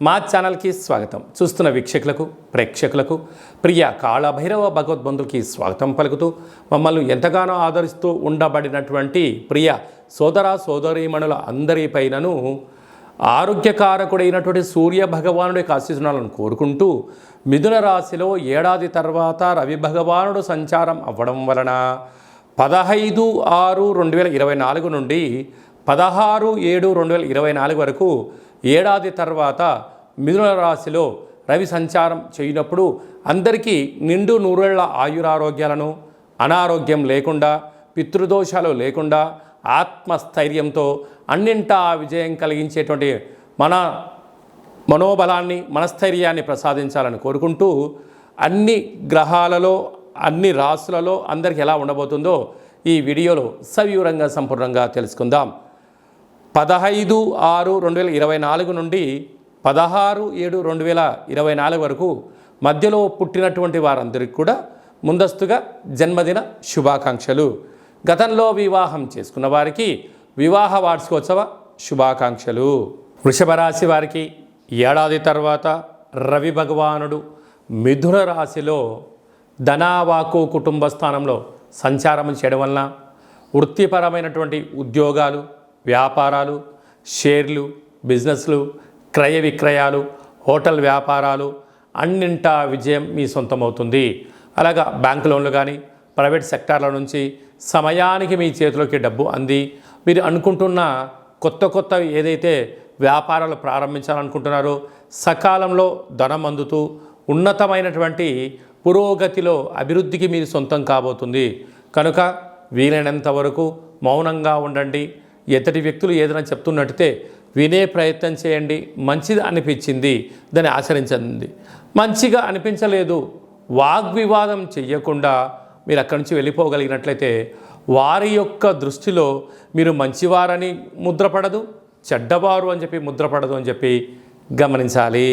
మా ఛానల్కి స్వాగతం. చూస్తున్న వీక్షకులకు ప్రేక్షకులకు ప్రియ కాళభైరవ భగవద్బంధులకి స్వాగతం పలుకుతూ మమ్మల్ని ఎంతగానో ఆదరిస్తూ ఉండబడినటువంటి ప్రియ సోదర సోదరీమణుల అందరిపైనను ఆరోగ్యకారకుడైనటువంటి సూర్య భగవానుడి ఆశీస్సులను కోరుకుంటూ మిథున రాశిలో ఏడాది తర్వాత రవి భగవానుడు సంచారం అవ్వడం వలన 15/6/2024 నుండి 16/7/2024 వరకు ఏడాది తర్వాత మిథున రాశిలో రవి సంచారం చేయనప్పుడు అందరికీ నిండు నూరేళ్ల ఆయురారోగ్యాలను, అనారోగ్యం లేకుండా, పితృదోషాలు లేకుండా, ఆత్మస్థైర్యంతో అన్నింటా విజయం కలిగించేటువంటి మనోబలాన్ని, మనస్థైర్యాన్ని ప్రసాదించాలని కోరుకుంటూ అన్ని గ్రహాలలో, అన్ని రాశులలో అందరికీ ఎలా ఉండబోతుందో ఈ వీడియోలో సవివరంగా సంపూర్ణంగా తెలుసుకుందాం. 15/6/2024 నుండి 16/7/2024 వరకు మధ్యలో పుట్టినటువంటి వారందరికీ కూడా ముందస్తుగా జన్మదిన శుభాకాంక్షలు. గతంలో వివాహం చేసుకున్న వారికి వివాహ వార్షికోత్సవ శుభాకాంక్షలు. వృషభ రాశి వారికి ఏడాది తర్వాత రవి భగవానుడు మిథున రాశిలో ధనావాకు కుటుంబ స్థానంలో సంచారం చేయడం వలన వృత్తిపరమైనటువంటి ఉద్యోగాలు, వ్యాపారాలు, షేర్లు, బిజినెస్లు, క్రయ విక్రయాలు, హోటల్ వ్యాపారాలు అన్నింటా విజయం మీ సొంతమవుతుంది. అలాగా బ్యాంకు లోన్లు కానీ ప్రైవేట్ సెక్టార్ల నుంచి సమయానికి మీ చేతిలోకి డబ్బు అంది మీరు అనుకుంటున్న కొత్త ఏదైతే వ్యాపారాలు ప్రారంభించాలనుకుంటున్నారో సకాలంలో ధనం అందుతూ ఉన్నతమైనటువంటి పురోగతిలో అభివృద్ధికి మీరు సొంతం కాబోతుంది. కనుక వీలైనంత వరకు మౌనంగా ఉండండి. ఎదుటి వ్యక్తులు ఏదైనా చెప్తున్నట్టే వినే ప్రయత్నం చేయండి. మంచిది అనిపించింది దాన్ని ఆచరించండి, మంచిగా అనిపించలేదు వాగ్వివాదం చెయ్యకుండా మీరు అక్కడి నుంచి వెళ్ళిపోగలిగినట్లయితే వారి యొక్క దృష్టిలో మీరు మంచివారని ముద్రపడదు, చెడ్డవారు అని చెప్పి ముద్రపడదు అని చెప్పి గమనించాలి.